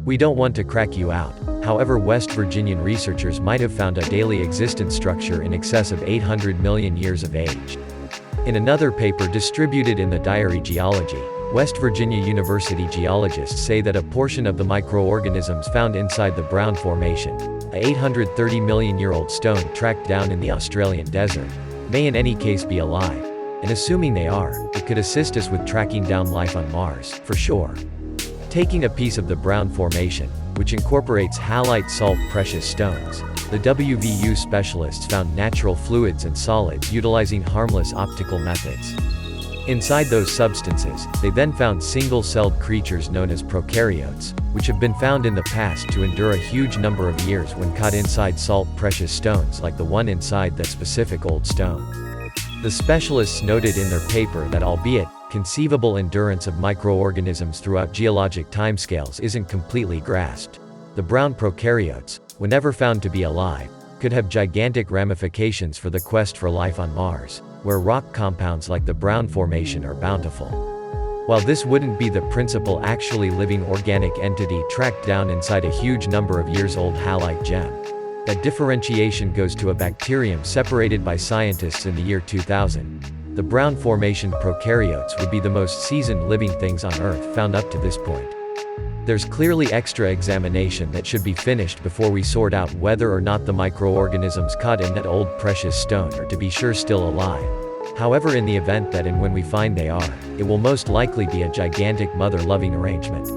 We don't want to crack you out. However, West Virginian researchers might have found a daily existent structure in excess of 800 million years of age. In another paper distributed in the Diary Geology, West Virginia University geologists say that a portion of the microorganisms found inside the Brown Formation, a 830 million-year-old stone tracked down in the Australian desert, may in any case be alive. And assuming they are, it could assist us with tracking down life on Mars, for sure. Taking a piece of the Brown Formation, which incorporates halite salt precious stones, the WVU specialists found natural fluids and solids utilizing harmless optical methods. Inside those substances, they then found single-celled creatures known as prokaryotes, which have been found in the past to endure a huge number of years when caught inside salt precious stones like the one inside that specific old stone. The specialists noted in their paper that albeit conceivable endurance of microorganisms throughout geologic timescales isn't completely grasped, the brown prokaryotes, whenever found to be alive, could have gigantic ramifications for the quest for life on Mars, where rock compounds like the Brown Formation are bountiful. While this wouldn't be the principal actually living organic entity tracked down inside a huge number of years old halite gem, that differentiation goes to a bacterium separated by scientists in the year 2000. The Brown Formation prokaryotes would be the most seasoned living things on Earth found up to this point. There's clearly extra examination that should be finished before we sort out whether or not the microorganisms caught in that old precious stone are to be sure still alive. However, in the event that and when we find they are, it will most likely be a gigantic mother-loving arrangement.